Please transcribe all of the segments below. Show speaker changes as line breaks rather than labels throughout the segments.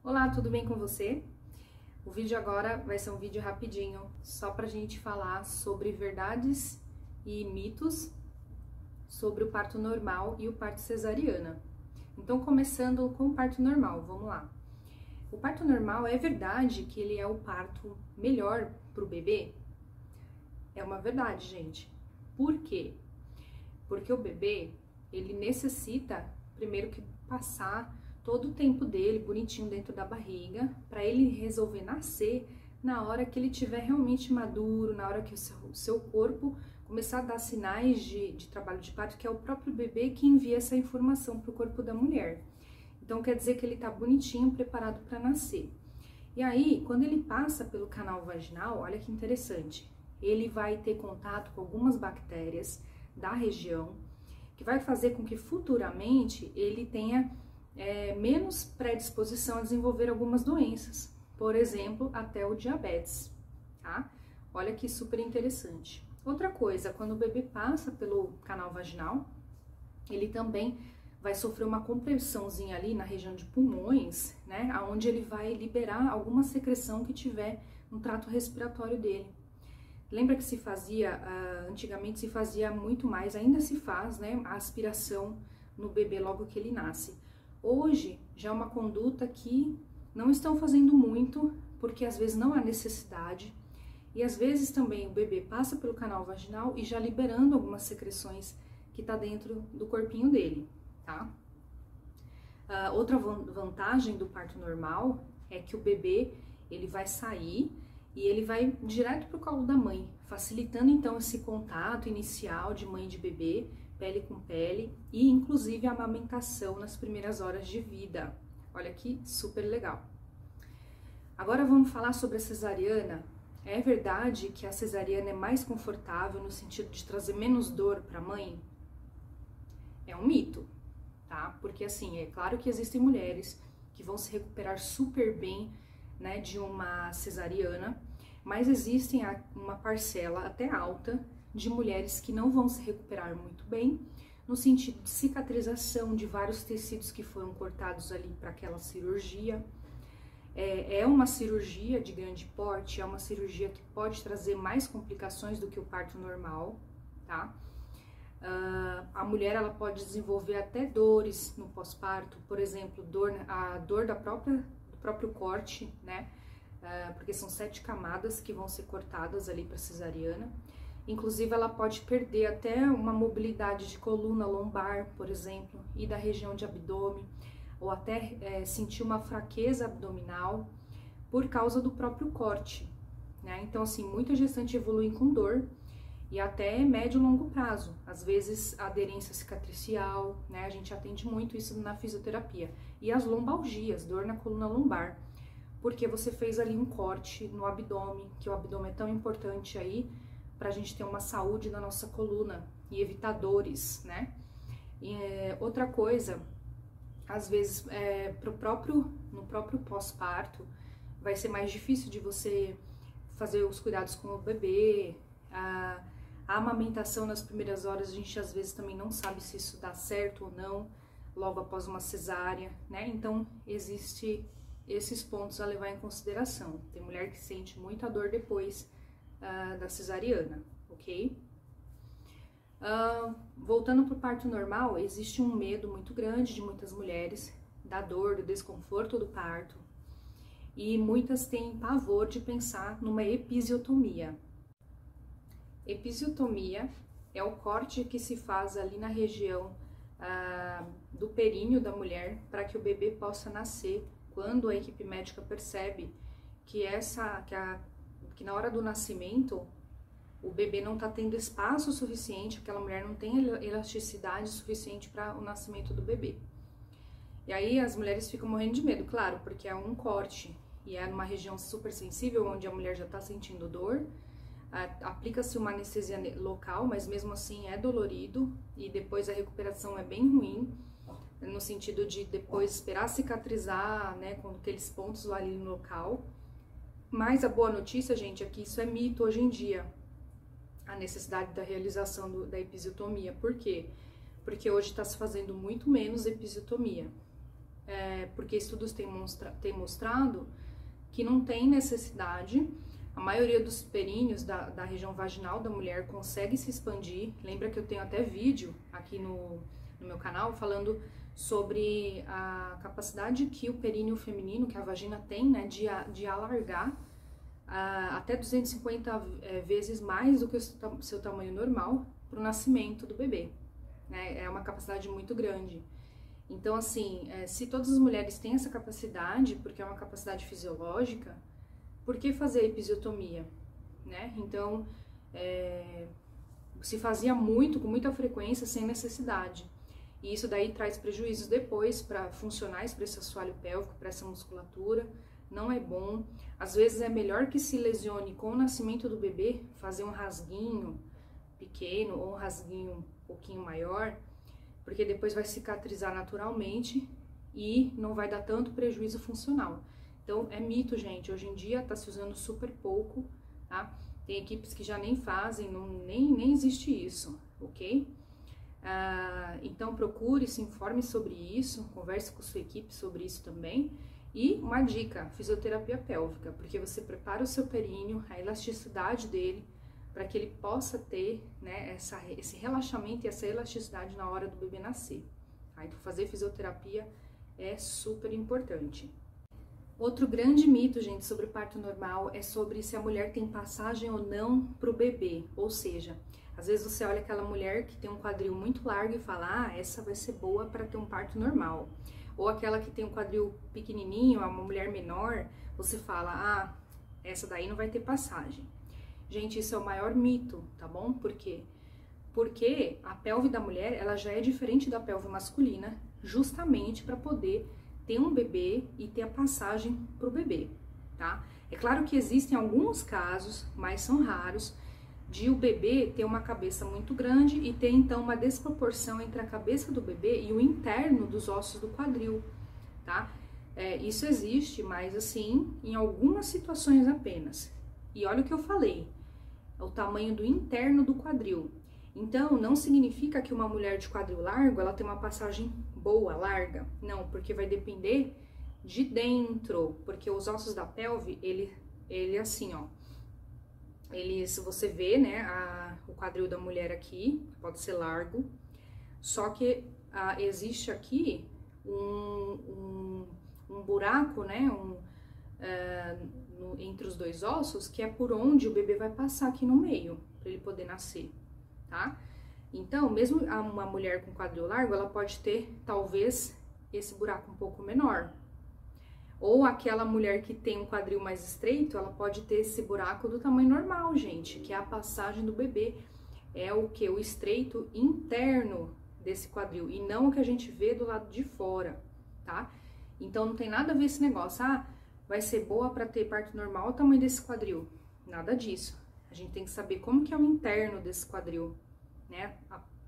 Olá, tudo bem com você? O vídeo agora vai ser um vídeo rapidinho, só pra gente falar sobre verdades e mitos sobre o parto normal e o parto cesariana. Então, começando com o parto normal, vamos lá. O parto normal, é verdade que ele é o parto melhor pro bebê? É uma verdade, gente. Por quê? Porque o bebê, ele necessita primeiro que passar todo o tempo dele bonitinho dentro da barriga, para ele resolver nascer na hora que ele estiver realmente maduro, na hora que o seu corpo começar a dar sinais de trabalho de parto, que é o próprio bebê que envia essa informação para o corpo da mulher. Então quer dizer que ele está bonitinho, preparado para nascer. E aí, quando ele passa pelo canal vaginal, olha que interessante, ele vai ter contato com algumas bactérias da região, que vai fazer com que futuramente ele tenha menos predisposição a desenvolver algumas doenças, por exemplo, até o diabetes, tá? Olha que super interessante. Outra coisa, quando o bebê passa pelo canal vaginal, ele também vai sofrer uma compressãozinha ali na região de pulmões, né? Onde ele vai liberar alguma secreção que tiver no trato respiratório dele. Lembra que se fazia, antigamente se fazia muito mais, ainda se faz, né? A aspiração no bebê logo que ele nasce. Hoje, já é uma conduta que não estão fazendo muito, porque às vezes não há necessidade, e às vezes também o bebê passa pelo canal vaginal e já liberando algumas secreções que tá dentro do corpinho dele, tá? Outra vantagem do parto normal é que o bebê, ele vai sair e ele vai direto pro colo da mãe, facilitando então esse contato inicial de mãe e de bebê, pele com pele, e inclusive a amamentação nas primeiras horas de vida. Olha que super legal. Agora vamos falar sobre a cesariana. É verdade que a cesariana é mais confortável no sentido de trazer menos dor para a mãe? É um mito, tá? Porque assim, é claro que existem mulheres que vão se recuperar super bem, né, de uma cesariana, mas existem uma parcela até alta de mulheres que não vão se recuperar muito bem, no sentido de cicatrização de vários tecidos que foram cortados ali para aquela cirurgia. É uma cirurgia de grande porte, é uma cirurgia que pode trazer mais complicações do que o parto normal, tá? A mulher, ela pode desenvolver até dores no pós-parto, por exemplo, a dor do próprio corte, né? Porque são 7 camadas que vão ser cortadas ali para cesariana. Inclusive, ela pode perder até uma mobilidade de coluna lombar, por exemplo, e da região de abdômen, ou até sentir uma fraqueza abdominal por causa do próprio corte, né? Então, assim, muita gestante evolui com dor e até médio e longo prazo. Às vezes, aderência cicatricial, né? A gente atende muito isso na fisioterapia. E as lombalgias, dor na coluna lombar, porque você fez ali um corte no abdômen, que o abdômen é tão importante aí, para a gente ter uma saúde na nossa coluna e evitar dores, né? Outra coisa, às vezes no próprio pós-parto vai ser mais difícil de você fazer os cuidados com o bebê, a amamentação nas primeiras horas, a gente às vezes também não sabe se isso dá certo ou não, logo após uma cesárea, né? Então, existe esses pontos a levar em consideração. Tem mulher que sente muita dor depois da cesariana, ok? Voltando para o parto normal, existe um medo muito grande de muitas mulheres da dor, do desconforto do parto, e muitas têm pavor de pensar numa episiotomia. Episiotomia é o corte que se faz ali na região do períneo da mulher para que o bebê possa nascer, quando a equipe médica percebe que na hora do nascimento o bebê não está tendo espaço suficiente, aquela mulher não tem elasticidade suficiente para o nascimento do bebê. E aí as mulheres ficam morrendo de medo, claro, porque é um corte e é numa região super sensível, onde a mulher já está sentindo dor, aplica-se uma anestesia local, mas mesmo assim é dolorido e depois a recuperação é bem ruim, no sentido de depois esperar cicatrizar, né, com aqueles pontos ali no local. Mas a boa notícia, gente, é que isso é mito hoje em dia, a necessidade da realização da episiotomia. Por quê? Porque hoje está se fazendo muito menos episiotomia. porque estudos têm mostrado que não tem necessidade. A maioria dos perínneos da região vaginal da mulher consegue se expandir. Lembra que eu tenho até vídeo aqui no meu canal falando sobre a capacidade que o períneo feminino, que a vagina tem, né, de alargar até 250 vezes mais do que o seu tamanho normal para o nascimento do bebê, né? É uma capacidade muito grande. Então, assim, se todas as mulheres têm essa capacidade, porque é uma capacidade fisiológica, por que fazer episiotomia, né? Então, se fazia muito, com muita frequência, sem necessidade. E isso daí traz prejuízos depois para funcionais para esse assoalho pélvico, para essa musculatura. Não é bom. Às vezes é melhor que se lesione com o nascimento do bebê, fazer um rasguinho pequeno ou um rasguinho um pouquinho maior, porque depois vai cicatrizar naturalmente e não vai dar tanto prejuízo funcional. Então é mito, gente. Hoje em dia tá se usando super pouco, tá? Tem equipes que já nem fazem, nem existe isso, ok? Então procure, se informe sobre isso, converse com sua equipe sobre isso também. E uma dica, fisioterapia pélvica, porque você prepara o seu períneo, a elasticidade dele, para que ele possa ter, né, esse relaxamento e essa elasticidade na hora do bebê nascer. Tá? Então fazer fisioterapia é super importante. Outro grande mito, gente, sobre o parto normal é sobre se a mulher tem passagem ou não para o bebê. Ou seja, às vezes você olha aquela mulher que tem um quadril muito largo e fala, essa vai ser boa para ter um parto normal. Ou aquela que tem um quadril pequenininho, uma mulher menor, você fala, essa daí não vai ter passagem. Gente, isso é o maior mito, tá bom? Por quê? Porque a pelve da mulher, ela já é diferente da pelve masculina, justamente para poder ter um bebê e ter a passagem para o bebê, tá? É claro que existem alguns casos, mas são raros, de o bebê ter uma cabeça muito grande e ter então uma desproporção entre a cabeça do bebê e o interno dos ossos do quadril, tá? Isso existe, mas assim, em algumas situações apenas. E olha o que eu falei, o tamanho do interno do quadril. Então, não significa que uma mulher de quadril largo, ela tem uma passagem boa, larga. Não, porque vai depender de dentro, porque os ossos da pelve, ele assim, ó. Se você vê, né, o quadril da mulher aqui, pode ser largo, só que existe aqui um buraco, né, entre os dois ossos, que é por onde o bebê vai passar aqui no meio, para ele poder nascer, tá? Então, mesmo uma mulher com quadril largo, ela pode ter, talvez, esse buraco um pouco menor. Ou aquela mulher que tem um quadril mais estreito, ela pode ter esse buraco do tamanho normal, gente, que é a passagem do bebê. É o que? O estreito interno desse quadril, e não o que a gente vê do lado de fora, tá? Então, não tem nada a ver esse negócio, vai ser boa para ter parto normal o tamanho desse quadril. Nada disso. A gente tem que saber como que é o interno desse quadril, né?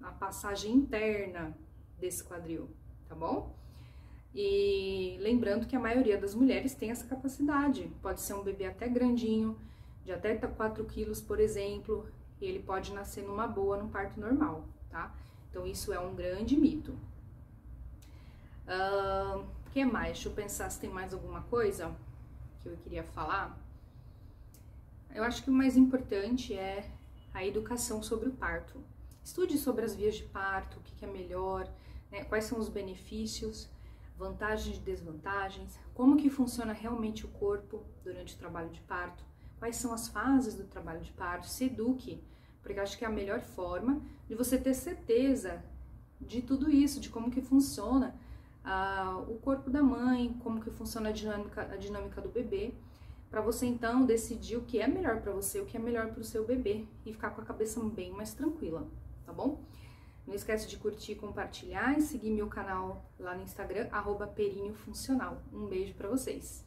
A passagem interna desse quadril, tá bom? E lembrando que a maioria das mulheres tem essa capacidade. Pode ser um bebê até grandinho, de até 4 quilos, por exemplo, e ele pode nascer numa boa, num parto normal, tá? Então, isso é um grande mito. O que mais? Deixa eu pensar se tem mais alguma coisa que eu queria falar. Eu acho que o mais importante é a educação sobre o parto. Estude sobre as vias de parto, o que é melhor, né? Quais são os benefícios, vantagens e desvantagens, como que funciona realmente o corpo durante o trabalho de parto, quais são as fases do trabalho de parto, se eduque, porque eu acho que é a melhor forma de você ter certeza de tudo isso, de como que funciona o corpo da mãe, como que funciona a dinâmica do bebê, para você então decidir o que é melhor para você, o que é melhor para o seu bebê e ficar com a cabeça bem mais tranquila, tá bom? Não esquece de curtir, compartilhar e seguir meu canal lá no Instagram, @períneo funcional. Um beijo pra vocês!